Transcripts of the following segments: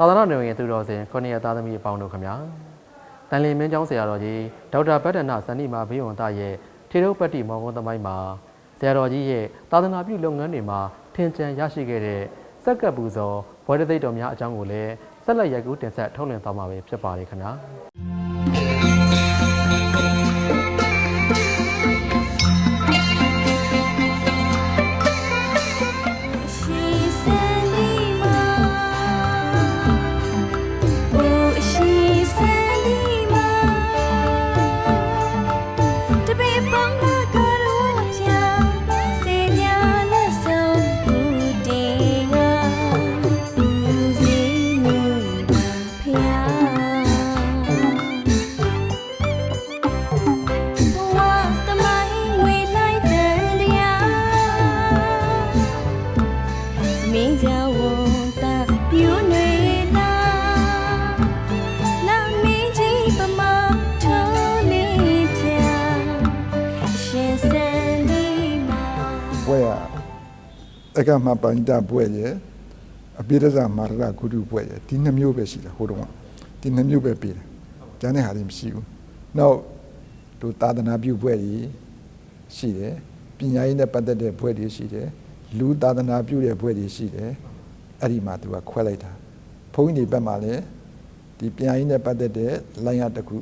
သာသနာ့နယ်ဝင်သူတော်စင်ခုနှစ်ရသားသမီးအပေါင်းတို့ခမညာတန်လီမင်းကျောင်းဆရာတော်ကြီးဒေါက်တာဗတ္တနာဇဏိမာဘေးဝန်သားရဲ့ထေရုပ်ပတ္တိမောင်ကုန်းသမိုင်းမှာဆရာတော်ကြီးရဲ့သာသနာပြုလုပ်ငန်းတွေမှာထင်ကျန်ရရှိခဲ့တဲ့စက္ကပ်ပူဇော်ဘွဲတသိက်တော်များအကြောင်းကိုလည်းဆက်လက်ရိုက်ကူးတင်ဆက်ထုတ်လွှင့်သွားမှာဖြစ်ပါတယ်ခင်ဗျာအကမပန္တာပွဲရဲ့အပိရဇမာရဂုရုပွဲရဲ့ဒီနှမျိုးပဲရှိတယ်ဟိုတုန်းကဒီနှမျိုးပဲပြည်တယ်ကျန်တဲ့ဟာတွေမရှိဘူးနောက်တို့သာသနာပြုပွဲကြီးရှိတယ်ပညာရေးနဲ့ပတ်သက်တဲ့ပွဲတွေရှိတယ်လူသာသနာပြုတဲ့ပွဲတွေရှိတယ်အဲ့ဒီမှာသူကခွဲလိုက်တာဘုန်းကြီးတွေဘက်မှာလည်းဒီပညာရေးနဲ့ပတ်သက်တဲ့လိုင်းရတစ်ခု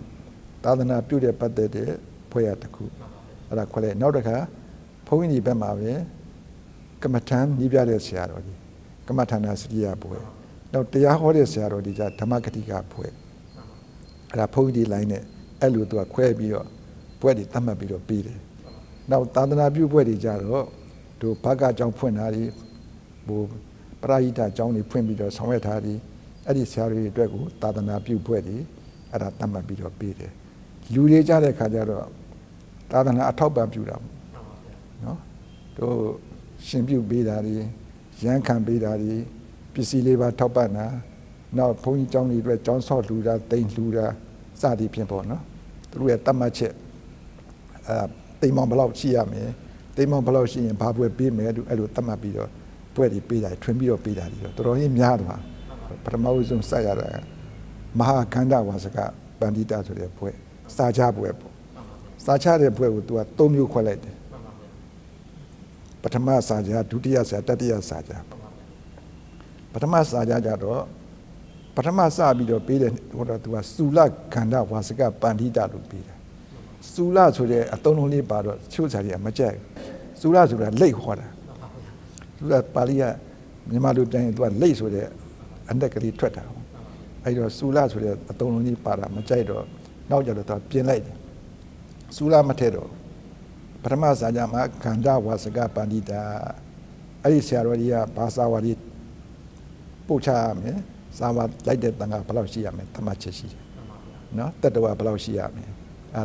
သာသနာပြုတဲ့ပတ်သက်တဲ့ပွဲရတစ်ခုအဲ့ဒါခွဲလိုက်နောက်တစ်ခါဘုန်းကြီးတွေဘက်မှာပဲကမ္မထံညီးပြတဲ့ဆရာတော်ကြီးကမ္မထာနာစရိယပွဲနောက်တရားဟောတဲ့ဆရာတော်ကြီးကဓမ္မဂတိကပွဲအဲ့ဒါဘုန်းကြီးလိုင်းနဲ့အဲ့လိုသူကခွဲပြီးတော့ပွဲတွေသတ်မှတ်ပြီးတော့ပြီးတယ်နောက်သာသနာပြုပွဲတွေကြတော့တို့ဘာကအကြောင်းဖွင့်တာတွေဟိုပရိဟိတအကြောင်းတွေဖွင့်ပြီးတော့ဆောင်ရွက်ထားပြီးအဲ့ဒီဆရာတွေအတွက်ကိုသာသနာပြုပွဲတွေအဲ့ဒါသတ်မှတ်ပြီးတော့ပြီးတယ်လူတွေကြတဲ့ခါကျတော့သာသနာအထောက်ပံ့ပြုတာနော်တို့ရှင်ပြုပေးတာတွေရန်ခံပေးတာတွေပစ္စည်းလေးပါထောက်ပံ့တာနောက်ဘုန်းကြီးကျောင်းတွေအတွက်ကျောင်းဆော့လှူတာတိမ်လှူတာစသည်ဖြင့်ပေါ့နော်သူတို့ရဲ့တတ်မှတ်ချက်တိမ်မောင်ဘလောက်ရှိရမယ်တိမ်မောင်ဘလောက်ရှိရင်ဘာပွဲပေးမယ်သူအဲ့လိုတတ်မှတ်ပြီးတော့ပွဲတွေပေးတာထွင်ပြီးတော့ပေးတာတွေတော့တော်တော်ကြီးများသွားပထမဆုံးစရတာမဟာခန္ဓာဝါစကပန္တိတဆိုတဲ့ပွဲစာချပွဲပေါ့စာချတဲ့ပွဲကိုသူက၃မျိုးခွဲလိုက်တယ်ပထမစာကြဒုတိယစာတတိယစာကြပထမစာကြကြတော့ပထမစပြီးတော့ပေးတယ်ဟိုတော့သူကစူလခန္ဓာဝါစကပန္တိတလို့ပေးတယ်စူလဆိုတဲ့အသုံးလုံးလေးပါတော့ချို့စာတွေကမကြိုက်စူလဆိုတာလိတ်ခေါ်တာစူလပါဠိကမြန်မာလိုပြန်ရင်သူကလိတ်ဆိုတဲ့အနက်ကလေးထွက်တာအဲ့တော့စူလဆိုတဲ့အသုံးလုံးလေးပါတာမကြိုက်တော့နောက်ကြတော့သူပြင်လိုက်တယ်စူလမထည့်တော့ပထမစာကြမှာခန္ဓာဝါစကပန္တိတာအဲ့ဒီဆရာတော်ကြီးကဘာသာဝါဒီပို့ချရမယ်စာဝါလိုက်တဲ့တန်ခါဘယ်လောက်ရှိရမယ်တမတ်ချက်ရှိတယ်နော်တတဝါဘယ်လောက်ရှိရမယ်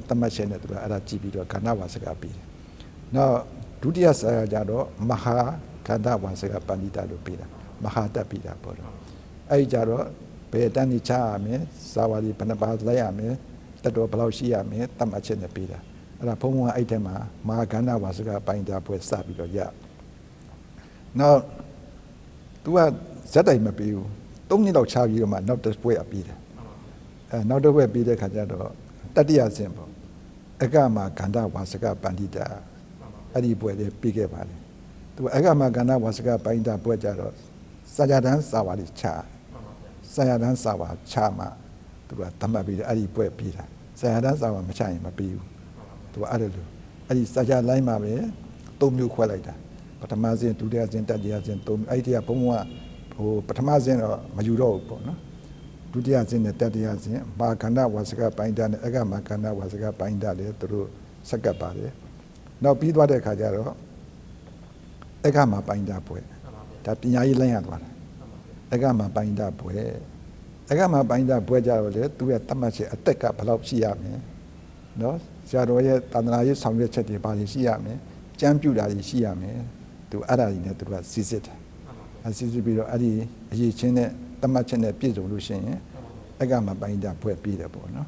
တမတ်ချက်နဲ့သူကအဲ့ဒါကြည့်ပြီးတော့ခန္ဓာဝါစကပြီးတယ်နောက်ဒုတိယစာကြတော့မဟာခန္ဓာဝါစကပန္တိတာလို့ပြီးတာမဟာတက်ပြီးတာပေါ့တော့အဲ့ဒီကြတော့ဘယ်တန်းကြီးချရမယ်စာဝါဒီဘယ်နှပါလိုက်ရမယ်တတဝါဘယ်လောက်ရှိရမယ်တမတ်ချက်နဲ့ပြီးတာအဲ့ဒါဘုံဘုံအဲ့ထဲမှာမဟာခန္ဓာဝါစကပိုင်တာပွဲစပြီးတော့ရနောက်သူကဇက်တိုင်မပြီးဘူး၃နှစ်လောက်ချပြီးတော့မှနောက်တစ်ပွဲအပြီးတယ်နောက်တစ်ပွဲပြီးတဲ့ခါကျတော့တတိယဆင့်ပေါ့အကမခန္ဓာဝါစကပန္တိတာအဲ့ဒီပွဲလေးပြီးခဲ့ပါလေသူအကမခန္ဓာဝါစကပန္တိတာပွဲကြတော့စာကြတန်းစာဝါလေးချစာရတန်းစာဝါချမှသူကသတ်မှတ်ပြီးအဲ့ဒီပွဲပြီးတာစာရတန်းစာဝါမချရင်မပြီးဘူးသူကအဲ့ဒါလို့အဲ့ဒီစာကြလိုင်းမှာပဲ၃မျိုးခွဲလိုက်တာပထမဆင့်ဒုတိယဆင့်တတိယဆင့်၃အဲ့ဒီကဘုံကဟိုပထမဆင့်တော့မယူတော့ဘူးပေါ့နော်ဒုတိယဆင့်နဲ့တတိယဆင့်ဘာခန္ဓာဝါစကပိုင်းတာနဲ့အကမခန္ဓာဝါစကပိုင်းတာလေသူတို့စက္ကပ်ပါတယ်နောက်ပြီးသွားတဲ့ခါကျတော့အကမပိုင်းတာပွဲဒါပညာရေးလိုင်းရသွားတာအကမပိုင်းတာပွဲအကမပိုင်းတာပွဲကြတော့လေသူရဲ့တတ်မှတ်ချက်အသက်ကဘယ်လောက်ရှိရမလဲနော်ဆရာတော်ရဲ့သာသနာရေးဆောင်ရွက်ချက်တွေဘာတွေရှိရမလဲကြမ်းပြုတာတွေရှိရမယ်သူအဲ့ဒါတွေနဲ့သူကစစ်စစ်တယ်အစစ်စစ်ပြီးတော့အဲ့ဒီအရေးချင်းနဲ့တမတ်ချင်းနဲ့ပြည့်စုံလို့ရှိရင်အကမပိုင်းတာဖွဲ့ပြီးတယ်ပေါ့နော်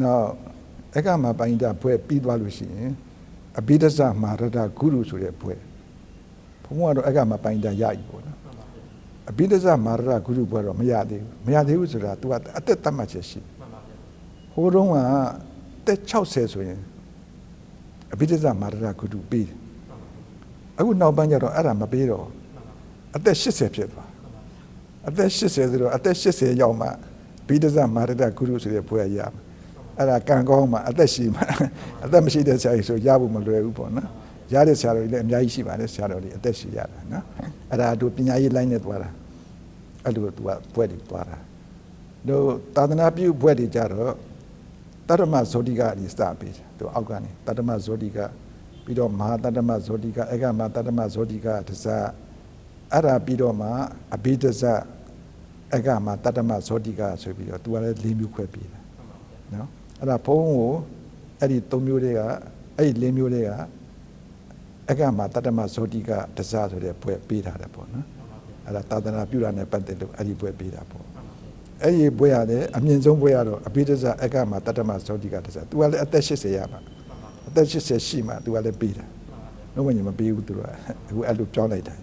နောက်အကမပိုင်းတာဖွဲ့ပြီးသွားလို့ရှိရင်အဘိဓဇမာရဒဂုရုဆိုတဲ့ဖွဲ့ဘုံကတော့အကမပိုင်းတာရပြီပေါ့နော် အဘိဓဇမာရဂုရုပွဲတော့မရသေးဘူးဆိုတာ तू ကအသက်တတ်မှတ်ချက်ရှိဟိုတုန်းကတက်60ဆိုရင်အဘိဓဇမာရဂုရုပေးတယ်အခုနောက်ပိုင်းကျတော့အဲ့ဒါမပေးတော့အသက်80ဖြစ်သွားအသက်80ဆိုတော့အသက်80ရောက်မှဘိဓဇမာရဂုရုဆိုတဲ့ပွဲရမှာအဲ့ဒါကံကောင်းမှအသက်ရှိမှအသက်မရှိတဲ့ဆရာကြီးဆိုရဖို့မလွယ်ဘူးပေါ့နော်ရတဲ့ဆရာတော်ကြီးလည်းအများကြီးရှိပါတယ်ဆရာတော်ကြီးအသက်ရှိရတာနော်အဲ့ဒါတို့ပညာရေးလိုင်းနဲ့သွားတာအဲ့လိုသူကဘွဲ့တွေသွားတာတို့သာသနာပြုဘွဲ့တွေကြတော့တတ္တမဇောတိကအဒီစပေးတယ်သူအောက်ကနေတတ္တမဇောတိကပြီးတော့မဟာတတ္တမဇောတိကအေကမတတ္တမဇောတိကတစအဲ့ဒါပြီးတော့မှအဘိဓဇအေကမတတ္တမဇောတိကဆိုပြီးတော့သူကလည်း၄မျိုးခွဲပေးတယ်နော်အဲ့ဒါဘုန်းကိုအဲ့ဒီ၃မျိုးတွေကအဲ့ဒီ၄မျိုးတွေကအကမှာတတ္တမဇောတိကတစားဆိုတဲ့ဘွဲ့ပေးထားတယ်ပေါ့နော်အဲ့ဒါသာသနာပြုတာနဲ့ပတ်သက်လို့အဲ့ဒီဘွဲ့ပေးတာပေါ့အဲ့ဒီဘွဲ့ရတယ်အမြင့်ဆုံးဘွဲ့ရတော့အဘိဓဇအကမှာတတ္တမဇောတိကတစား तू ကလည်းအသက်80ရပါအသက်80ရှိမှ तू ကလည်းပေးတာလုံးဝမပေးဘူးသူကအခုအဲ့လိုပြောင်းလိုက်တာ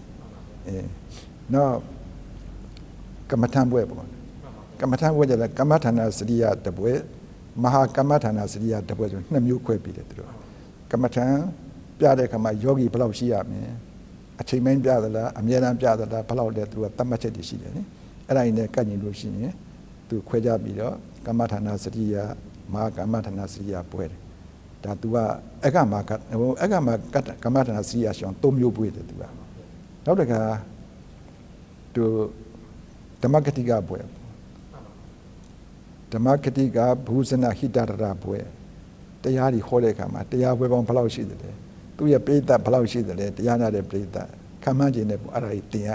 နောက်ကမ္မထံဘွဲ့ပေါ့ကမ္မထံဘွဲ့ကြတယ်ကမ္မဌာနစရိယတဘွဲ့မဟာကမ္မဌာနစရိယတဘွဲ့ဆို2မျိုးခွဲပြီးတယ်သူတို့ကမ္မထံပြတဲ့ခါမှာယောဂီဘယ်လောက်ရှိရမလဲအချိန်ပိုင်းပြသလားအမြဲတမ်းပြသလားဘယ်လောက်လဲသူကသတ်မှတ်ချက်တွေရှိတယ်နိအဲ့ဒါကြီးနဲ့ကန့်ညီလို့ရှိရင်သူခွဲကြပြီးတော့ကမ္မဌာနစရိယမဟာကမ္မဌာနစရိယပွဲတယ်ဒါသူကအကမှာအကမှာကမ္မဌာနစရိယရှောင်း3မျိုးပွဲတယ်သူကနောက်တစ်ခါသူဓမ္မဂတိကပွဲဓမ္မဂတိကဘူဇနာဟိတရရပွဲတရားတွေဟောတဲ့အခါမှာတရားပွဲပေါင်းဘယ်လောက်ရှိသလဲသူရဲ့ပိဋကဘယ်လောက်ရှိသလဲတရားနာတဲ့ပိဋကခံမှန်းခြင်းနဲ့အဲ့ဒါကြီးတင်ရ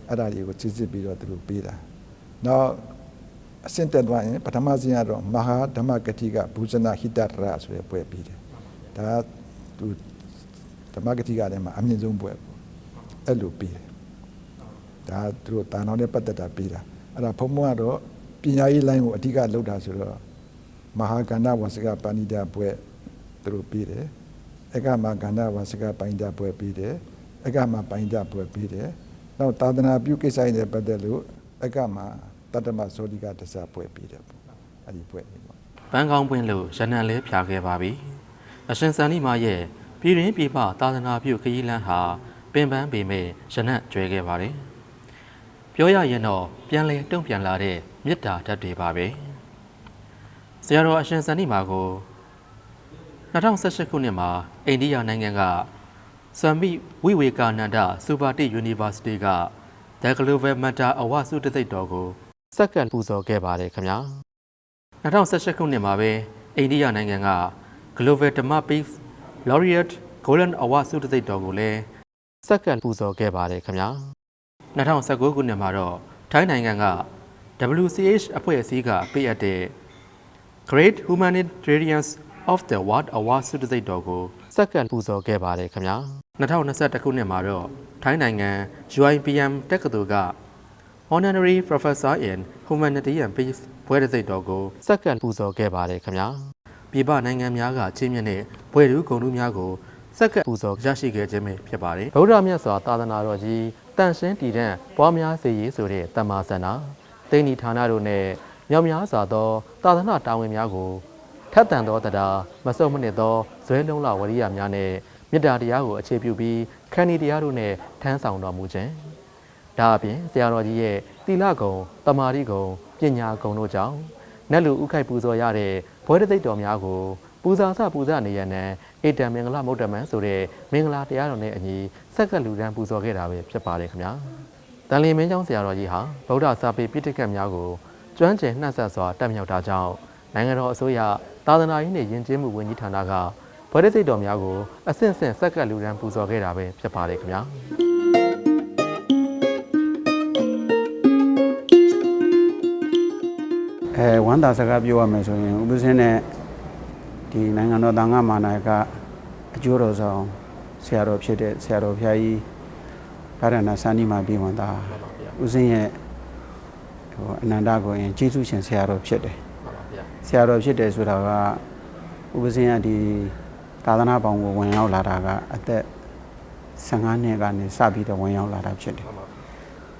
အဲ့ဒါတွေကိုစစ်စစ်ပြီးတော့သူတို့ပေးတာနောက်အစင့်တက်သွားရင်ပထမစဉ်ကတော့မဟာဓမ္မဂတိကဘူဇနာဟိတရဆိုတဲ့ပွဲပြီးတယ်ဒါသူဓမ္မဂတိကထဲမှာအမြင့်ဆုံးပွဲပေါ့အဲ့လိုပြီးတယ်ဒါသူတို့တာနောင်နဲ့ပတ်သက်တာပြီးတာအဲ့ဒါဘုံဘုံကတော့ပညာရေးလိုင်းကိုအဓိကလုပ်တာဆိုတော့မဟာကန္နဝစကပါဏိတပွဲသူတို့ပြီးတယ်အကမကန္နဝစကပါဏိတပွဲပြီးတယ်အကမပါဏိတပွဲပြီးတယ်နောက်သာသနာပြုကိစ္စတွေနဲ့ပတ်သက်လို့အကမတတ္တမဇောတိကတစားပွဲပြီးတယ်ပေါ့အဲ့ဒီပွဲပေါ့ပန်းကောင်းပွင့်လို့ရနံလေးဖြာခဲ့ပါပြီအရှင်စန္ဒီမာရဲ့ပြည်ရင်းပြည်ပသာသနာပြုခရီးလမ်းဟာပင်ပန်းပေမဲ့ရနံကျွဲခဲ့ပါတယ်ပြောရရင်တော့ပြန်လဲတုံ့ပြန်လာတဲ့မေတ္တာဓာတ်တွေပါပဲဆရာတော်အရှင်စန္ဒီမာကို2018ခုနှစ်မှာအိန္ဒိယနိုင်ငံကဆမ်မိဝိဝေကာနန္ဒစူပါတိယူနီဗာစီတီက The Global Matter အဝဆုတသိက်တော်ကိုစက္ကန့်ပူဇော်ခဲ့ပါတယ်ခင်ဗျာ2018ခုနှစ်မှာပဲအိန္ဒိယနိုင်ငံက Global Dhamma Peace Laureate Golden Award ဆုတသိက်တော်ကိုလည်းစက္ကန့်ပူဇော်ခဲ့ပါတယ်ခင်ဗျာ2019ခုနှစ်မှာတော့ထိုင်းနိုင်ငံက WCH အဖွဲ့အစည်းကပေးအပ်တဲ့ Great Humanitarians of the World Award ဆုတသိက်တော်ကိုစက္ကန့်ပူဇော်ခဲ့ပါတယ်ခင်ဗျာ2021ခုနှစ်မှာတော့ထိုင်းနိုင်ငံ UIPM တက္ကသိုလ်က Honorary Professor in Humanitarian Peace ဘွဲ့တသိက်တော်ကိုစက္ကန့်ပူဇော်ခဲ့ပါတယ်ခင်ဗျာပြည်ပနိုင်ငံများကချင်းမြတ်တဲ့ဘွဲ့ထူးဂုဏ်ထူးများကိုစက္ကန့်ပူဇော်ရရှိခဲ့ခြင်းပဲဖြစ်ပါတယ်ဗုဒ္ဓမြတ်စွာသာသနာတော်ကြီးတန်ရှင်းတည်တဲ့ပွားများစေရေးဆိုတဲ့တမ္မာစန္ဒတိဏ္ဍီဌာနတို့နဲ့မြောက်များစွာသောသာသနာတာဝန်များကိုထက်သန်သောတရားမစုံမနစ်သောဇွဲလုံးလဝရိယများနဲ့မေတ္တာတရားကိုအခြေပြုပြီးခန္တီတရားတို့နဲ့ထမ်းဆောင်တော်မူခြင်းဒါအပြင်ဆရာတော်ကြီးရဲ့သီလဂုဏ်တမာတိဂုဏ်ပညာဂုဏ်တို့ကြောင့်နတ်လူဥခိုက်ပူဇော်ရတဲ့ဘွဲတသိက်တော်များကိုပူဇာစပူဇနေရနံအေတံမင်္ဂလမုဒ္ဓမံဆိုတဲ့မင်္ဂလာတရားတော်နဲ့အညီစက္ကလူရန်ပူဇော်ခဲ့တာပဲဖြစ်ပါတယ်ခင်ဗျာတန်လင်းမင်းကျောင်းဆရာတော်ကြီးဟာဗုဒ္ဓစာပေပိဋကတ်များကိုကျွမ်းကျင်နှံ့ဆက်စွာတက်မြောက်တာကြောင့်နိုင်ငံတော်အစိုးရသာသနာရေးနဲ့ယဉ်ကျေးမှုဝန်ကြီးဌာနကဘွဲတသိက်တော်များကိုအဆင့်ဆင့်စက္ကလူရန်ပူဇော်ခဲ့တာပဲဖြစ်ပါတယ်ခင်ဗျာဝမ်းသာစကားပြောရမယ်ဆိုရင်ဥပဇင်းနဲ့ဒီနိုင်ငံတော်သံဃာမာနာကအကျိုးတော်ဆောင်ဆရာတော်ဖြစ်တဲ့ဆရာတော်ဖျားကြီးဗရဏစန္ဒီမာပြည်ဝန်သားဥစဉ်ရဲ့အနန္တကိုရင်ကျေးဇူးရှင်ဆရာတော်ဖြစ်တယ်ဆရာတော်ဖြစ်တယ်ဆိုတာကဥပဇင်းကဒီသာသနာပေါင်းကိုဝင်ရောက်လာတာကအသက်15နှစ်ကနေစပြီးတော့ဝင်ရောက်လာတာဖြစ်တယ်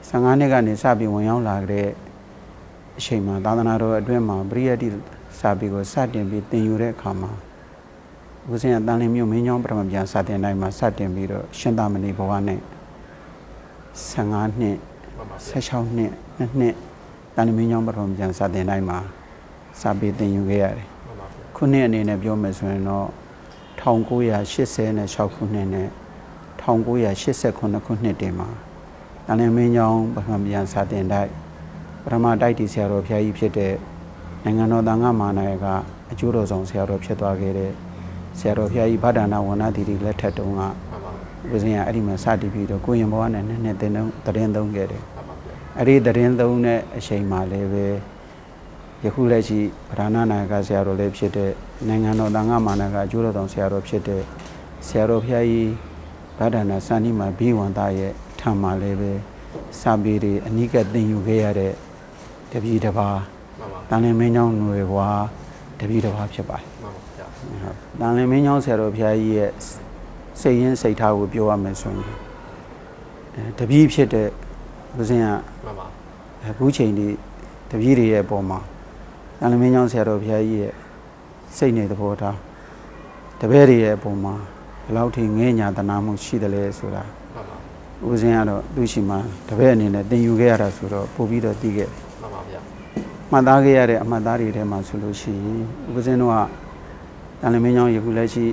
15နှစ်ကနေစပြီးဝင်ရောက်လာတဲ့အချိန်မှာသာသနာတော်အတွင်းမှာပရိယတ်တိစာပေကိုစတင်ပြီးသင်ယူတဲ့အခါမှာဦးဇင်းအတန်လင်းမြို့မင်းကျောင်းပထမပြန်စာတင်တိုင်းမှာစတင်ပြီးတော့ရှင်သာမဏေဘဝနဲ့15နှစ်16နှစ်2နှစ်တန်လင်းမင်းကျောင်းပထမပြန်စာတင်တိုင်းမှာစာပေသင်ယူခဲ့ရတယ်ခုနှစ်အနေနဲ့ပြောမယ်ဆိုရင်တော့1986ခုနှစ်နဲ့1989ခုနှစ်တည်းမှာတန်လင်းမင်းကျောင်းပထမပြန်စာတင်တိုင်းပထမတိုက်တီဆရာတော်ဘုရားကြီးဖြစ်တဲ့နိုင်ငံတော်သံဃာ့မဟာနာယကအကျိုးတော်ဆောင်ဆရာတော်ဖြစ်သွားခဲ့တဲ့ဆရာတော်ဘုရားကြီးဗဒ္ဒနာဝဏ္ဏသီရိလက်ထက်တုန်းကဦးဇင်းကအဲ့ဒီမှာစတည်ပြီးတော့ကိုရင်ဘဝနဲ့နှစ်တင်တုန်းတရင်သုံးခဲ့တယ်အဲ့ဒီတရင်သုံးတဲ့အချိန်မှာလည်းပဲယခုလက်ရှိဗဒ္ဒနာနာယကဆရာတော်လည်းဖြစ်တဲ့နိုင်ငံတော်သံဃာ့မဟာနာယကအကျိုးတော်ဆောင်ဆရာတော်ဖြစ်တဲ့ဆရာတော်ဘုရားကြီးဗဒ္ဒနာစန္ဒီမှာဘိဝန္တရဲ့ထံမှာလည်းပဲစာပေတွေအနိကသင်ယူခဲ့ရတဲ့တပည့်တစ်ပါးတန်လင်းမင်းကျောင်းຫນွေဘွားတပည့်တစ်ပါးဖြစ်ပါတယ်တန်လင်းမင်းကျောင်းဆရာတော်ဘုရားကြီးရဲ့စိတ်ရင်းစိတ်ထားကိုပြောရမယ်ဆိုရင်တပည့်ဖြစ်တဲ့ဦးဇင်းကအခုချိန်ဒီတပည့်တွေရဲ့အပေါ်မှာတန်လင်းမင်းကျောင်းဆရာတော်ဘုရားကြီးရဲ့စိတ်နေသဘောထားတပည့်တွေရဲ့အပေါ်မှာဘယ်လောက်ထိငဲ့ညာတနာမှုရှိတယ်လဲဆိုတာဦးဇင်းကတော့သူရှိမှတပည့်အနေနဲ့သင်ယူခဲ့ရတာဆိုတော့ပို့ပြီးတော့သိခဲ့မှန်ပါဗျာမှတ်သားခဲ့ရတဲ့အမှတ်သားတွေထဲမှာဆိုလို့ရှိရင်ဦးဇင်းတို့ကတန်လင်းမင်းကျောင်းယခုလက်ရှိ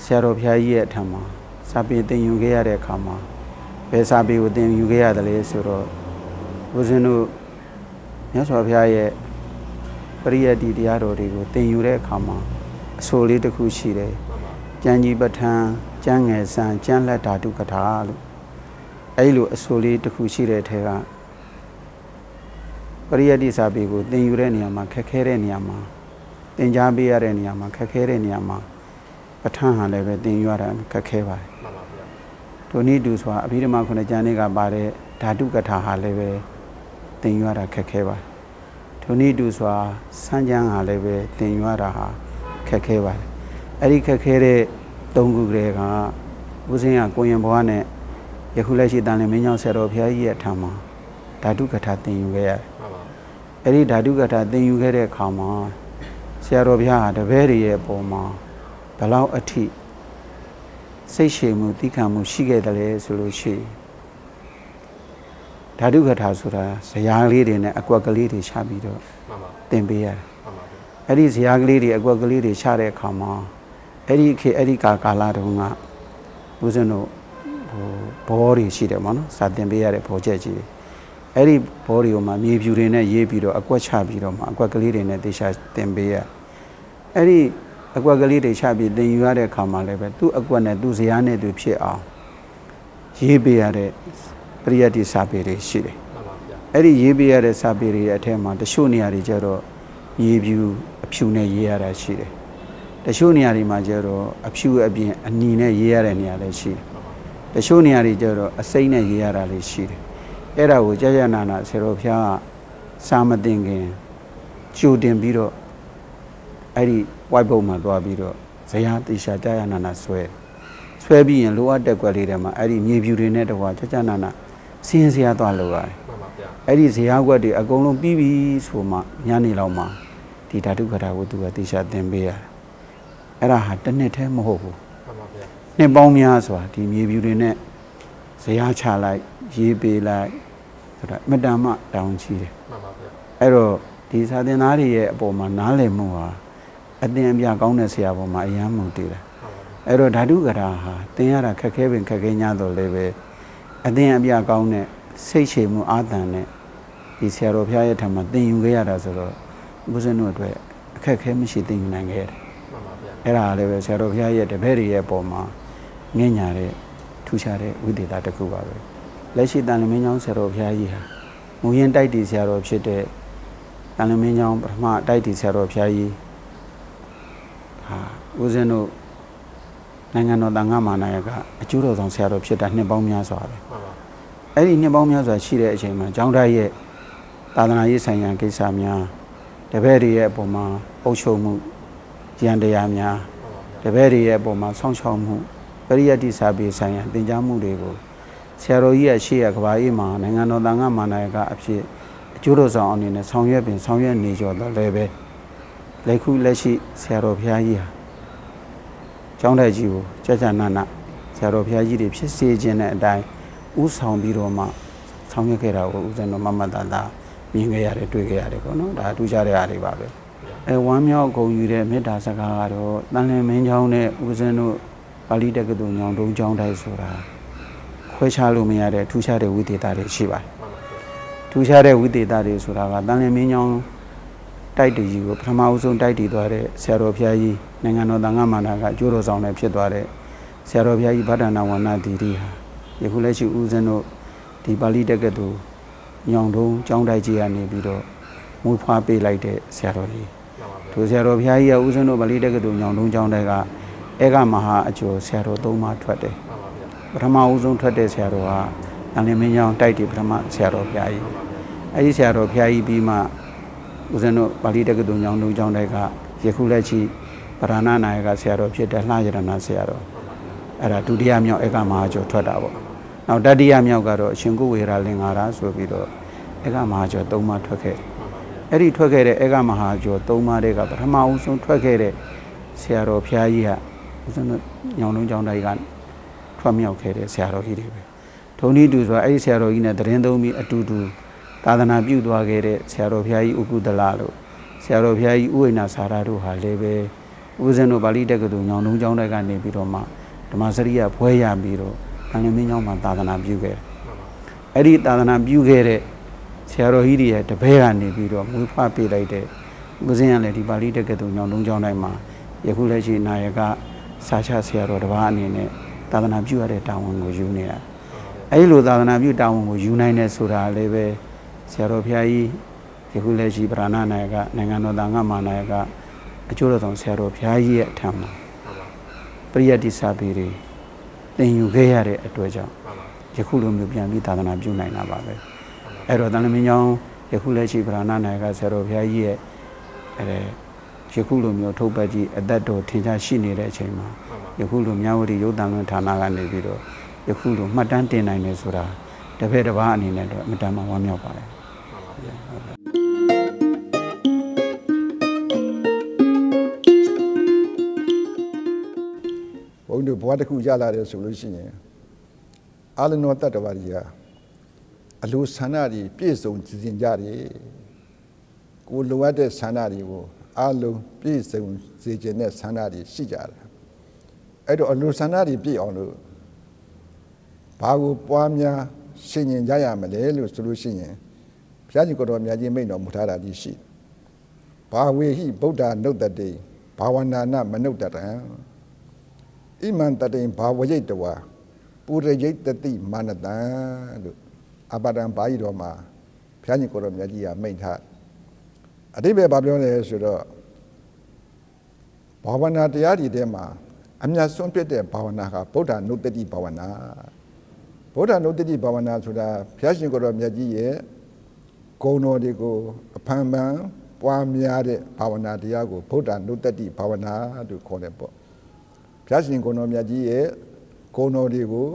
ဆရာတော်ဘုရားကြီးရဲ့အထံမှာစာပေသင်ယူခဲ့ရတဲ့အခါမှာဘယ်စာပေကိုသင်ယူခဲ့ရတယ်လဲဆိုတော့ဦးဇင်းတို့မြတ်စွာဘုရားရဲ့ပရိယတ်တိတရားတော်တွေကိုသင်ယူတဲ့အခါမှာအဆိုလေးတစ်ခုရှိတယ်ကျမ်းကြီးပဋ္ဌာန်းကျမ်းငယ်ဆန်ကျမ်းလက်ဓာတုကထာလို့အဲ့လိုအဆိုလေးတစ်ခုရှိတဲ့ထဲကပရိယတ်တိစာပေကိုသင်ယူတဲ့နေရာမှာခက်ခဲတဲ့နေရာမှာသင်ကြားပေးရတဲ့နေရာမှာခက်ခဲတဲ့နေရာမှာပဋ္ဌာန်းဟာလည်းပဲသင်ယူရတာခက်ခဲပါတယ်မှန်ပါဗျာဒုနည်းတူဆိုတာအဘိဓမ္မာခုနှစ်ကျမ်းတွေကပါတဲ့ဓာတုကထာဟာလည်းပဲသင်ယူရတာခက်ခဲပါတယ်ဒုနည်းတူဆိုတာစံကျမ်းဟာလည်းပဲသင်ယူရတာဟာခက်ခဲပါတယ်အဲ့ဒီခက်ခဲတဲ့သုံးခုကလေးကဦးဇင်းကကိုရင်ဘဝနဲ့ယခုလက်ရှိတန်လင်းမင်းကျောင်းဆရာတော်ဘုရားကြီးရဲ့ထံမှာဓာတုကထာသင်ယူခဲ့ရတယ်။အဲ့ဒီဓာတုကထာသင်ယူခဲ့တဲ့အခါမှာဆရာတော်ဘုရားဟာတပည့်တွေရဲ့အပေါ်မှာဘလောက်အထိစိတ်ရှည်မှုတိခံမှုရှိခဲ့တယ်လဲဆိုလို့ရှိရင်ဓာတုကထာဆိုတာဇယားလေးတွေနဲ့အကွက်ကလေးတွေချပြီးတော့သင်ပေးရတယ်။အဲ့ဒီဇယားကလေးတွေအကွက်ကလေးတွေချတဲ့အခါမှာအဲ့ဒီခေအဲ့ဒီကာလတုန်းကဦးဇင်းတို့ဘောတွေရှိတယ်ပေါ့နော်စာသင်ပေးရတဲ့ဘောချက်ကြီးတွေအဲ့ဒီဘောတွေကိုမှမြေဖြူတွေနဲ့ရေးပြီးတော့အကွက်ချပြီးတော့မှအကွက်ကလေးတွေနဲ့တေချာသင်ပေးရအဲ့ဒီအကွက်ကလေးတွေချပြီးသင်ယူရတဲ့အခါမှာလည်းပဲသူ့အကွက်နဲ့သူ့ဇယားနဲ့သူဖြစ်အောင်ရေးပေးရတဲ့ပရိယတ်တိစာပေတွေရှိတယ်အဲ့ဒီရေးပေးရတဲ့စာပေတွေရဲ့အထက်မှာတချို့နေရာတွေကျတော့မြေဖြူအဖြူနဲ့ရေးရတာရှိတယ်တချို့နေရာတွေမှာကျတော့အဖြူအပြင်အနီနဲ့ရေးရတဲ့နေရာလည်းရှိတယ်တချို့နေရာတွေကျတော့အစိမ့်နဲ့ရေးရတာလည်းရှိတယ်အဲ့ဒါကိုကြာကြာနာနာဆရာတော်ဘုရားကစာမသင်ခင်ကြိုတင်ပြီးတော့အဲ့ဒီ white board မှာသွားပြီးတော့ဇယားတိရှာကြာကြာနာနာဆွဲပြီးရင်လိုအပ်တဲ့ကွက်လေးတွေမှာအဲ့ဒီမြေဖြူတွေနဲ့တကွာကြာကြာနာနာစင်းစရာသွားလို့ရတယ်မှန်ပါဗျာအဲ့ဒီဇယားကွက်တွေအကုန်လုံးပြီးပြီဆိုမှညနေလောက်မှာဒီဓာတုကထာကိုသူကတိရှာသင်ပေးရတယ်အဲ့ဒါဟာတစ်နှစ်တည်းမဟုတ်ဘူးမှန်ပါဗျာနှစ်ပေါင်းများစွာဒီမြေဖြူတွေနဲ့ဇယားချလိုက်ရေးပေးလိုက်ဆိုတာအမတန်မှတောင်းချီတယ်မှန်ပါဗျာအဲ့တော့ဒီစာသင်သားတွေရဲ့အပေါ်မှာနားလည်မှုဟာအသင်အပြကောင်းတဲ့ဆရာပေါ်မှာအယမ်းမှုတည်တယ်အဲ့တော့ဓာတုကထာဟာသင်ရတာခက်ခဲပင်ခက်ခဲ냐တော့လည်းပဲအသင်အပြကောင်းတဲ့စိတ်ရှည်မှုအာသံနဲ့ဒီဆရာတော်ဘုရားရဲ့ထံမှာသင်ယူခဲ့ရတာဆိုတော့ဦးဇင်းတို့အတွက်အခက်ခဲမရှိသင်ယူနိုင်ခဲ့တယ်မှန်ပါဗျာအဲ့ဒါလည်းပဲဆရာတော်ဘုရားရဲ့တပည့်တွေရဲ့အပေါ်မှာငဲ့ညာတဲ့ထူးခြားတဲ့ဝိသေသတစ်ခုပါပဲလက်ရှိတန်လင်းမင်းကျောင်းဆရာတော်ဘုရားကြီးဟာမူရင်းတိုက်တီဆရာတော်ဖြစ်တဲ့တန်လင်းမင်းကျောင်းပထမတိုက်တီဆရာတော်ဘုရားကြီးဟာဦးဇင်းတို့နိုင်ငံတော်သံဃာ့မဟာနာယကအကျိုးတော်ဆောင်ဆရာတော်ဖြစ်တာနှစ်ပေါင်းများစွာပဲအဲ့ဒီနှစ်ပေါင်းများစွာရှိတဲ့အချိန်မှာကျောင်းသားရဲ့သာသနာရေးဆိုင်ရာကိစ္စများတပည့်တွေရဲ့အပေါ်မှာအုပ်ချုပ်မှုရန်တရားများတပည့်တွေရဲ့အပေါ်မှာဆောင်းချောက်မှုပရိယတ်တိစာပေဆိုင်ရာသင်ကြားမှုတွေကို ဆရာတော်ကြီးရဲ့ရှေ့ရကဘာအေးမှာနိုင်ငံတော်သံဃာမာနာယကအဖြစ်အကျိုးတော်ဆောင်အနေနဲ့ဆောင်ရွက်နေကြတော့လည်းပဲလက်ခုလက်ရှိဆရာတော်ဘုရားကြီးဟာကျောင်းတိုက်ကြီးကိုကြာနာနာဆရာတော်ဘုရားကြီးတွေဖြစ်စေခြင်းတဲ့အတိုင်းဥဆောင်ပြီးတော့မှဆောင်ရွက်ခဲ့တာကိုဦးဇင်းတော်မမတာတာမြင်ခဲ့ရတယ်တွေ့ခဲ့ရတယ်ပေါ့နော်ဒါအထူးခြားတဲ့အားတွေပါပဲဝမ်းမြောက်ဂုဏ်ယူတဲ့မေတ္တာစကားကတော့တန်လင်းမင်းเจ้าနဲ့ဦးဇင်းတို့ပါဠိတက္ကသိုလ်ညောင်တုံးကျောင်းတိုက်ဆိုတာခွဲခြားလို့မရတဲ့ထူးခြားတဲ့ဝိသေသတွေရှိပါတယ်ထူးခြားတဲ့ဝိသေသတွေဆိုတာကတန်လင်းမင်းเจ้าတိုက်တည်ကြီးကိုပထမဦးဆုံးတိုက်တည်သွားတဲ့ဆရာတော်ဘုရားကြီးနိုင်ငံတော်သံဃာမာနာကအကျိုးတော်ဆောင်နဲ့ဖြစ်သွားတဲ့ဆရာတော်ဘုရားကြီးဗဒ္ဒနာဝန္နသီရိဟာယခုလက်ရှိဦးဇင်းတို့ဒီပါဠိတက္ကသိုလ်ညောင်တုံးကျောင်းတိုက်ကြီးကနေပြီးတော့မွေးဖွားပေးလိုက်တဲ့ဆရာတော်ကြီးထိုဆရာတော်ဘုရားကြီးကဦးဇင်းတို့ပါဠိတက္ကသိုလ်ညောင်တုံးကျောင်းတိုက်ကဧကမဟာအကျော်ဆရာတော်၃ပါးထွက်တယ်ပထမဦးဆုံးထွက်တဲ့ဆရာတော်ကတန်လင်းမင်းကျောင်းတိုက်တည်ပထမဆရာတော်ဘုရားကြီးအဲဒီဆရာတော်ဘုရားကြီးပြီးမှဦးဇင်းတို့ပါဠိတက္ကသိုလ်ညောင်တုံးကျောင်းတိုက်ကယခုလက်ရှိပရဏနာယကဆရာတော်ဖြစ်တဲ့လှရတနာဆရာတော်အဲ့ဒါဒုတိယမြောက်ဧကမဟာကျော်ထွက်တာပေါ့နောက်တတိယမြောက်ကတော့အရှင်ကုဝေရလင်္ကာရဆိုပြီးတော့ဧကမဟာကျော်၃ပါးထွက်ခဲ့အဲ့ဒီထွက်ခဲ့တဲ့ဧကမဟာကျော်၃ပါးတွေကပထမဦးဆုံးထွက်ခဲ့တဲ့ဆရာတော်ဘုရားကြီးကဦးဇင်းတို့ညောင်တုံးကျောင်းတိုက်ကထွက်မြောက်ခဲ့တဲ့ဆရာတော်ကြီးတွေပဲထုံနည်းတူဆိုတာအဲ့ဒီဆရာတော်ကြီးနဲ့တရင်သုံးပြီးအတူတူသာသနာပြုသွားခဲ့တဲ့ဆရာတော်ဘုရားကြီးဥကုသလလို့ဆရာတော်ဘုရားကြီးဥဝိဏစာရတို့ဟာလည်းပဲဦးဇင်းတို့ပါဠိတက္ကသိုလ်ညောင်တုံးကျောင်းတိုက်ကနေပြီးတော့မှဓမ္မစရိယဘွဲရပြီးတော့တန်လင်းမင်းကျောင်းမှာသာသနာပြုခဲ့အဲ့ဒီသာသနာပြုခဲ့တဲ့ဆရာတော်ကြီးတွေရဲ့တပည့်ကနေပြီးတော့မွေးဖွားပေးလိုက်တဲ့ဦးဇင်းကလည်းဒီပါဠိတက္ကသိုလ်ညောင်တုံးကျောင်းတိုင်းမှာယခုလက်ရှိနာယကစာချဆရာတော်တစ်ပါးအနေနဲ့သာသနာပြုရတဲ့တာဝန်ကိုယူနေတာအဲဒီလိုသာသနာပြုတာဝန်ကိုယူနိုင်တဲ့ဆိုတာလည်းပဲဆရာတော်ဘုရားကြီးယခုလက်ရှိပရဏနာယကနိုင်ငံတော်သံဃာမာနာယကအကျိုးတော်ဆောင်ဆရာတော်ဘုရားကြီးရဲ့အထံမှာပရိယတ္တိစာပေတွေသင်ယူခဲ့ရတဲ့အတွက်ကြောင့်ယခုလိုမျိုးပြန်ပြီးသာသနာပြုနိုင်တာပါပဲအဲ့တော့တန်လင်းမင်းကျောင်းယခုလက်ရှိပရဏနာယကဆရာတော်ဘုရားကြီးရဲ့ယခုလိုမျိုးထုတ်ပတ်ကြီးအသက်တော်ထင်ရှားရှိနေတဲ့အချိန်မှာယခုလိုမြဝတီရုပ်သံလွှင့်ဌာနကနေပြီးတော့ယခုလိုမှတ်တမ်းတင်နိုင်တယ်ဆိုတာတစ်ဖက်တစ်ပါးအနေနဲ့တော့အမြဲတမ်းဝမ်းမြောက်ပါတယ်ဘုန်းကြီးဘဝတစ်ခုရလာတယ်ဆိုလို့ရှိရင်အာလနောတတ္တဝါကြီးကအလိုဆန္ဒတွေပြည့်စုံကြင်ကြတယ်ကိုလိုအပ်တဲ့ဆန္ဒတွေကိုအလုံးပြည့်စုံစေခြင်းနဲ့ဆန္ဒတွေရှိကြတယ်အဲ့တော့အလိုဆန္ဒတွေပြည့်အောင်လို့ဘာကိုပွားများရှင်းရင်ကြရမလဲလို့ဆိုလို့ရှိရင်ဘုရားရှင်ကိုယ်တော်မြတ်ကြီးမိန့်တော်မူထားတာကြီးရှိဘာဝေဟိဗုဒ္ဓနုတ္တတေဘာဝနာနမနုတ္တတံဣမံတတေဘာဝရိတ်တဝါပုရိယိတတိမာနတံလို့အပဒံပါဠိတော်မှာဘုရားရှင်ကိုယ်တော်မြတ်ကြီးကမိန့်ထားအတိပ္ပယ်ဘာပြောလဲဆိုတော့ဘာဝနာတရားတွေထဲမှာအမြတ်ဆုံးဖြစ်တဲ့ဘာဝနာကဗုဒ္ဓနုတ္တိဘာဝနာဗုဒ္ဓနုတ္တိဘာဝနာဆိုတာဘုရားရှင်ကိုယ်တော်မြတ်ကြီးရဲ့ဂုဏ်တော်တွေကိုအဖန်ဖန်ပွားများတဲ့ဘာဝနာတရားကိုဗုဒ္ဓနုတ္တိဘာဝနာလို့ခေါ်တယ်ပေါ့ဘုရားရှင်ကိုယ်တော်မြတ်ကြီးရဲ့ဂုဏ်တော်တွေကို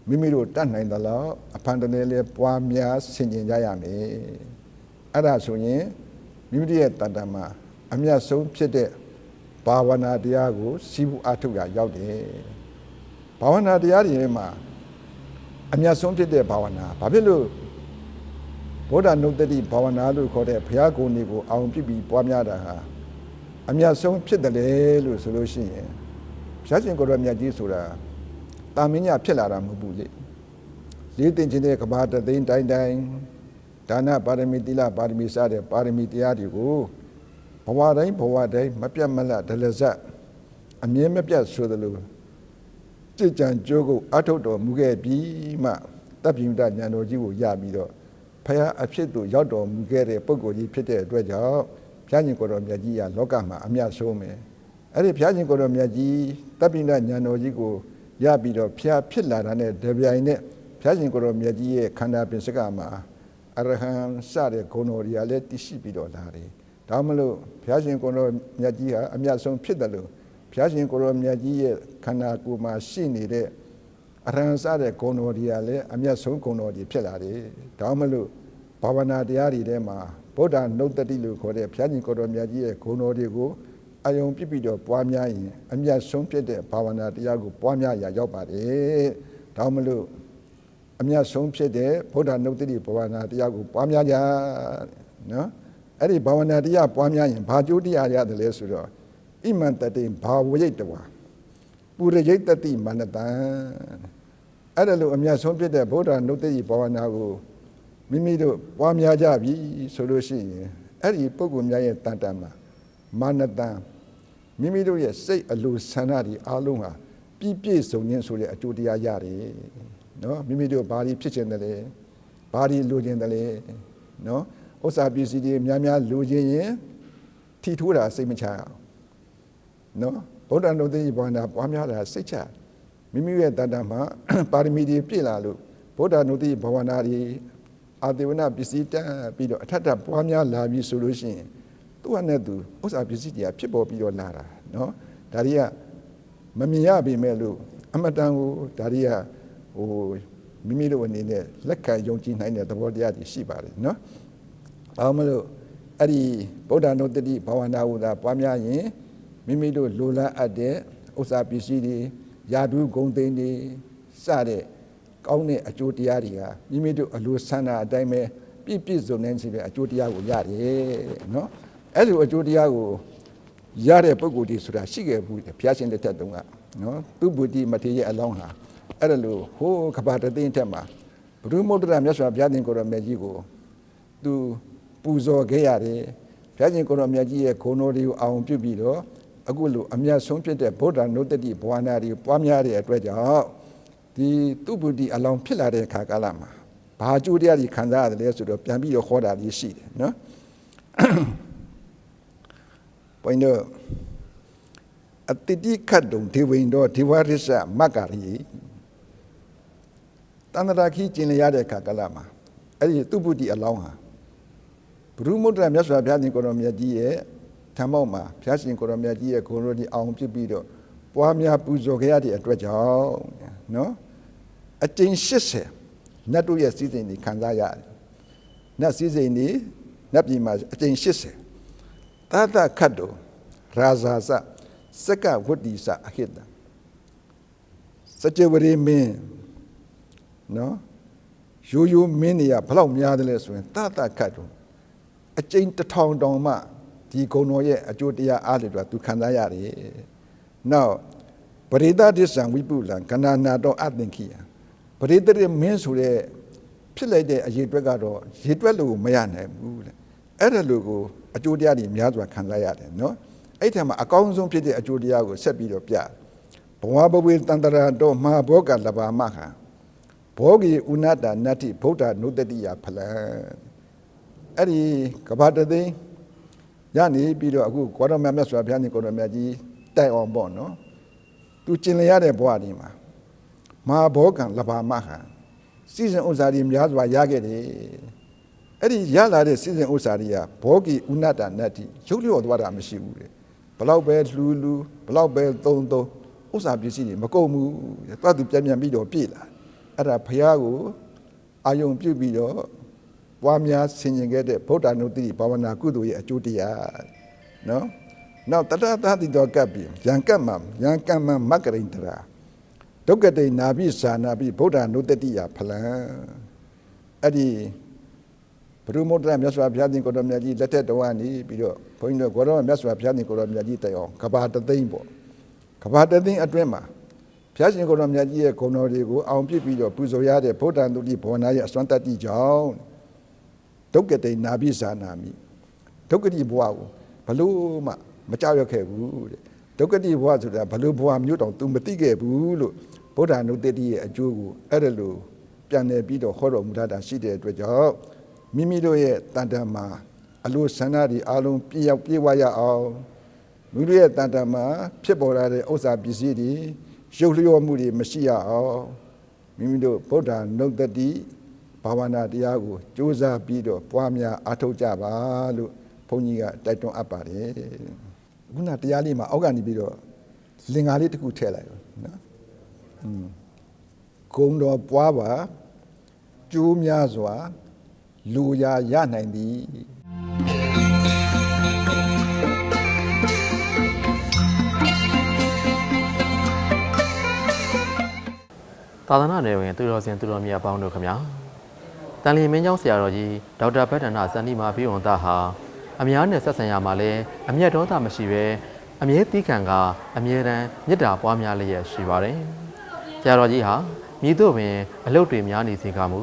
မိမိတို့တတ်နိုင်သလောက်အဖန်တလဲလဲပွားများဆင်ခြင်ကြရမယ်အဲ့ဒါဆိုရင်မိမိရဲ့တဏ္ဍာမှာအမြတ်ဆုံးဖြစ်တဲ့ဘာဝနာတရားကိုစီးပူးအထုတ်ရရောက်တယ်ဘာဝနာတရားတွေမှာအမြတ်ဆုံးဖြစ်တဲ့ဘာဝနာဘာဖြစ်လို့ဗုဒ္ဓနုတ္တိဘာဝနာလို့ခေါ်တဲ့ဘုရားကိုယ်နေကိုအောင်ပြပြီးပွားများတာဟာအမြတ်ဆုံးဖြစ်တယ်လေလို့ဆိုလို့ရှိရင်ဘုရားရှင်ကိုယ်တော်မြတ်ကြီးဆိုတာတာမင်းညဖြစ်လာတာမဟုတ်ဘူးလေလေးသိင်ခြင်းတဲ့ကဘာတသိန်းတိုင်းတိုင်းဒါနပါရမီသီလပါရမီစတဲ့ပါရမီတရားတွေကိုဘဝတိုင်းမပြတ်မလတ်ဒလဇတ်အမြဲမပြတ်ဆိုသလိုကြည်ကြံကြိုးကိုအထုတ်တော်မူခဲ့ပြီးမှတပ်ပြင်းတဉာဏ်တော်ကြီးကိုရပြီးတော့ဖယားအဖြစ်သို့ရောက်တော်မူခဲ့တဲ့ပုဂ္ဂိုလ်ကြီးဖြစ်တဲ့အတွက်ကြောင့်ဘုရားရှင်ကိုယ်တော်မြတ်ကြီးကလောကမှာအမြတ်ဆုံးပဲအဲ့ဒီဘုရားရှင်ကိုယ်တော်မြတ်ကြီးတပ်ပြင်းတဉာဏ်တော်ကြီးကိုရပြီးတော့ဖျားဖြစ်လာတာနဲ့တပြိုင်နက်ဘုရားရှင်ကိုယ်တော်မြတ်ကြီးရဲ့ခန္ဓာပင်စကမှာအရဟံစတဲ့ဂုဏ်တော်တွေကလည်းတည်ရှိပြီးတော့လာတယ်။ဒါမှမဟုတ်ဘုရားရှင်ကိုယ်တော်မြတ်ကြီးဟာအမြတ်ဆုံးဖြစ်တယ်လို့ဘုရားရှင်ကိုယ်တော်မြတ်ကြီးရဲ့ခန္ဓာကိုယ်မှာရှိနေတဲ့ အရဟံစတဲ့ဂုဏ်တော်တွေကလည်းအမျက်ဆုံးဂုဏ်တော်တွေဖြစ်လာတယ်ဒါမှမဟုတ်ဘာဝနာတရားတွေထဲမှာဗုဒ္ဓနုတ္တိလို့ခေါ်တဲ့ဘုရားရှင်ကိုယ်တော်မြတ်ကြီးရဲ့ဂုဏ်တော်တွေကိုအယုံပြပြီးတော့ပွားများရင်အမျက်ဆုံးဖြစ်တဲ့ဘာဝနာတရားကိုပွားများရာရောက်ပါတယ်ဒါမှမဟုတ်အမျက်ဆုံးဖြစ်တဲ့ဗုဒ္ဓနုတ္တိဘာဝနာတရားကိုပွားများကြနော်အဲ့ဒီဘာဝနာတရားပွားများရင်ဘာကျိုးတရားရတယ်လဲဆိုတော့ဣမံတတိဘာဝရိတ်တဝါပုရိယိတတိမနတံအဲ့ဒါလိုအမျက်ဆုံးဖြစ်တဲ့ဗုဒ္ဓနုတ္တိဘာဝနာကိုမိမိတို့ပွားများကြပြီဆိုလို့ရှိရင်အဲ့ဒီပုဂ္ဂိုလ်များရဲ့တန်တန်မှာမာနတံမိမိတို့ရဲ့စိတ်အလိုဆန္ဒတွေအားလုံးဟာပြည့်စုံခြင်းဆိုတဲ့အကျိုးတရားရတယ်နော်မိမိတို့ဘာတွေဖြစ်ခြင်းတလဲဘာတွေလိုခြင်းတလဲနော်ဥစ္စာပစ္စည်းတွေများများလိုခြင်းရင်ထီထိုးတာစိတ်မချအောင်နော်ဗုဒ္ဓနုတ္တိဘာဝနာပွားများတာစိတ်ချမိမိရဲ့တန်တန်မှာပါရမီတွေပြည့်လာလို့ဗုဒ္ဓနုတ္တိဘာဝနာတွေအာသေဝနာပစ္စည်းတန်းပြီးတော့အထက်ထပ်ပွားများလာပြီဆိုလို့ရှိရင်သူ့ဟာနဲ့သူဥစ္စာပစ္စည်းတွေဖြစ်ပေါ်ပြီးတော့လာတာနော်ဒါတွေကမမြင်ရပေမဲ့လို့အမတန်ကိုဒါတွေကမိမိတို့အနေနဲ့လက်ခံယုံကြည်နိုင်တဲ့သဘောတရားတွေရှိပါတယ်နော်ဘာမှမလို့အဲ့ဒီဗုဒ္ဓနုတ္တိဘာဝနာဟုသာပွားများရင်မိမိတို့လိုလားအပ်တဲ့ဥစ္စာပစ္စည်းတွေယာတုဂုံသိန်းတွေစတဲ့ကောင်းတဲ့အကျိုးတရားတွေကမိမိတို့အလိုဆန္ဒအတိုင်းပဲပြည့်စုံနေခြင်းပဲအကျိုးတရားကိုရတယ်နော်အဲ့ဒီအကျိုးတရားကိုရတဲ့ပုဂ္ဂိုလ်တွေဆိုတာရှိခဲ့ဘူးဘုရားရှင်လက်ထက်တုန်းကနော်သူဗုဒ္ဓမထေရရဲ့အလောင်းဟာအဲ့ဒါလို့ဟိုးကဘာတသိန်းထက်မှာဘုရုမုဒ္ဒရာမြတ်စွာဘုရားရှင်ကိုယ်တော်မြတ်ကြီးကိုသူပူဇော်ခဲ့ရတယ်ဘုရားရှင်ကိုယ်တော်မြတ်ကြီးရဲ့ဂုဏ်တော်တွေကိုအောင်ပြုပြီးတော့အခုလိုအမြတ်ဆုံးဖြစ်တဲ့ဗုဒ္ဓနုတ္တိဘဝနာတွေပွားများတဲ့အတွက်ကြောင့်ဒီသူဗုဒ္ဓအလောင်းဖြစ်လာတဲ့အခါကာလမှာဘာအကျိုးတရားတွေခံစားရတယ်လဲဆိုတော့ပြန်ပြီးတော့ခေါ်တာကြီးရှိတယ်နော်ဘုန်းတော်အတ္တိခတ်တုံဒေဝိန်တော်ဒေဝရစ္ဆမက္ကာရီတန္တရာခီကျင်လျရတဲ့အခါကာလမှာအဲ့ဒီသူဗုဒ္ဓအလောင်းဟာဘုရုမုဒ္ဒရာမြတ်စွာဘုရားရှင်ကိုယ်တော်မြတ်ကြီးရဲ့ထံမောက်မှာဘုရားရှင်ကိုယ်တော်မြတ်ကြီးရဲ့ဂုဏ်တော်ကြီးအောင်ဖြစ်ပြီးတော့ပွားများပူဇော်ခဲ့ရတဲ့အတွက်ကြောင့်နော်အကျဉ်း80နတ်တို့ရဲ့စည်းစိမ်တွေခံစားရတယ်နတ်စည်းစိမ်တွေနတ်ပြည်မှာအကျဉ်း80သာသခတ်တော်ရာဇာစစကဝတ္တိစအခိတစကြဝဠာမင်းနော်ရိုးမင်းတွေကဘလောက်များတယ်လဲဆိုရင်သာသခတ်တော်အကျဉ်း1000တောင်မှဒီဂုဏ်တော်ရဲ့အကျိုးတရားအားတွေတော့သူခံစားရတယ်နောက်ပရိသဒိသံဝိပုလံကဏနာတော်အသင်္ခိယပရိသရမင်းဆိုတဲ့ဖြစ်လိုက်တဲ့အရေးအတွက်ကတော့ရေတွက်လို့မရနိုင်ဘူးတဲ့အဲ့ဒါလိုကိုအကျိုးတရားတွေများစွာခံစားရတယ်နော်အဲ့ထက်မှာအကောင်းဆုံးဖြစ်တဲ့အကျိုးတရားကိုဆက်ပြီးတော့ပြဘဝဘဝေတန္တရာတော်မဟာဘောကလဘာမခာဘောဂီဥနတနတ္တိဗုဒ္ဓနုတ္တိယဖလံအဲ့ဒီကဘာတသိန်းရနေပြီးတော့အခုကောရမမြတ်စွာဘုရားရှင်ကိုယ်တော်မြတ်ကြီးတိုင်အောင်ပေါ့နော်သူကျင်လျရတဲ့ဘဝဒီမှာမဟာဘောကလဘာမခာစီစဉ်ဥစ္စာတွေများစွာရခဲ့တယ်အဲ့ဒီရလာတဲ့စီစဉ်ဥစ္စာတွေကဘောဂီဥနတနတ္တိရုပ်လျော့သွားတာမရှိဘူးတဲ့ဘလောက်ပဲလူဘလောက်ပဲသုံးဥစ္စာပစ္စည်းတွေမကုန်ဘူးတွားသူပြန်ပြီးတော့ပြည့်လာအဲ့ဒါဘုရားကိုအာယုံပြုပြီးတော့ပွားများဆင်ခြင်ခဲ့တဲ့ဗုဒ္ဓနုတ္တိဘာဝနာကုသိုလ်ရဲ့အကျိုးတရားနော်နောက်တတသတိတော်ကပ်ပြီးယံကမ္မမက္ကရိန္တရာဒုက္ကတိနာပိဇာနာပိဗုဒ္ဓနုတ္တိယဖလံအဲ့ဒီဘုရုမုဒ္ဒရာမြတ်စွာဘုရားရှင်ကိုယ်တော်မြတ်ကြီးလက်ထက်တော်ကနေပြီးတော့ဘုန်းကြီးတို့ကိုယ်တော်မြတ်စွာဘုရားရှင်ကိုယ်တော်မြတ်ကြီးတိုင်အောင်ကဘာတသိန်းပေါ့ကဘာတသိန်းအတွင်းမှာဘုရားရှင်ကိုယ်တော်မြတ်ကြီးရဲ့ဂုဏ်တော်တွေကိုအောင်ပြည့်ပြီးတော့ပူဇော်ရတဲ့ဗုဒ္ဓနုတ္တိဘောနာရဲ့အစွမ်းတတ္တိကြောင့်ဒုက္ကတိနာပိဇာနာမိဒုက္ကတိဘဝကိုဘလို့မှမကြောက်ရွံ့ခဲ့ဘူးတဲ့ဒုက္ကတိဘဝဆိုတာဘလို့ဘဝမျိုးတောင် तू မသိခဲ့ဘူးလို့ဗုဒ္ဓနုတ္တိရဲ့အကျိုးကိုအဲ့ဒါလို့ပြန်နေပြီးတော့ဟောတော်မူတာရှိတဲ့အတွက်ကြောင့်မိမိတို့ရဲ့တန်တန်မှာအလိုဆန္ဒတွေအားလုံးပြေဝရအောင်မိမိတို့ရဲ့တန်တန်မှာဖြစ်ပေါ်လာတဲ့ဥစ္စာပစ္စည်းတွေရုပ်လျော့မှုတွေမရှိရအောင်မိမိတို့ဗုဒ္ဓနုတ္တိဘာဝနာတရားကိုကြိုးစားပြီးတော့ပွားများအားထုတ်ကြပါလို့ဘုန်းကြီးကတိုက်တွန်းအပ်ပါတယ်ခုနတရားလေးမှာအောက်ကနေပြီးတော့လင်္ကာလေးတစ်ခုထည့်လိုက်တော့နော် ဂုံတော်ပွားပါကျိုးများစွာလူရာရနိုင်သည် သာသနာနယ်ဝင်သူတော်စင်သူတော်မြတ်အပေါင်းတို့ခမညာတန်လီမင်းကျောင်းဆရာတော်ကြီးဒေါက်တာဘတ်ဒနာစန္ဒီမာဘီဝန်သားဟာအများနဲ့ဆက်ဆံရမှာလဲအမျက်ဒေါသမရှိပဲအမြဲတီးခံကအမြဲတမ်းမေတ္တာပွားများလျက်ရှိပါတယ်ဆရာတော်ကြီးဟာမြည်တို့ပင်အလုပ်တွေများနေစေကမူ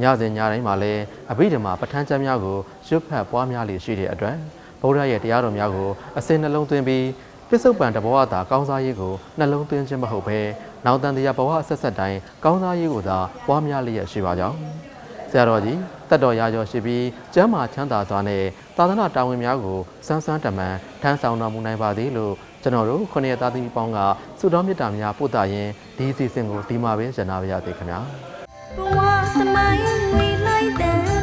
ညစဉ်ညတိုင်းမှာလဲအဘိဓမ္မာပဋ္ဌာန်းကျမ်းများကိုရွတ်ဖတ်ပွားများလျက်ရှိတဲ့အတွက်ဗုဒ္ဓရဲ့တရားတော်များကိုအစဉ်နှလုံးသွင်းပြီးပစ္စုပန်တဘောသာကောင်းစားရေးကိုနှလုံးသွင်းခြင်းမဟုတ်ဘဲနောက်တန်တရားဘဝဆက်ဆက်တိုင်းကောင်းစားရေးကိုသာပွားများလျက်ရှိပါကြောင်းဆရာတော်ကြီးတတ်တော်ရာကျော်ရှိပြီးကျမ်းမာချမ်းသာစွာနဲ့သာသနာတာဝန်များကိုစမ်းစမ်းတမန်ထမ်းဆောင်တော်မူနိုင်ပါသည်လို့ကျွန်တော်တို့ခုနှစ်သားသမီးပေါင်းကဆုတောင်းမေတ္တာများပို့သရင်ဒီအစီအစဉ်ကိုဒီမှာပဲရနာပါရစေခင်ဗျာ ဘဝသမိုင်းဝင်လိုက်တဲ့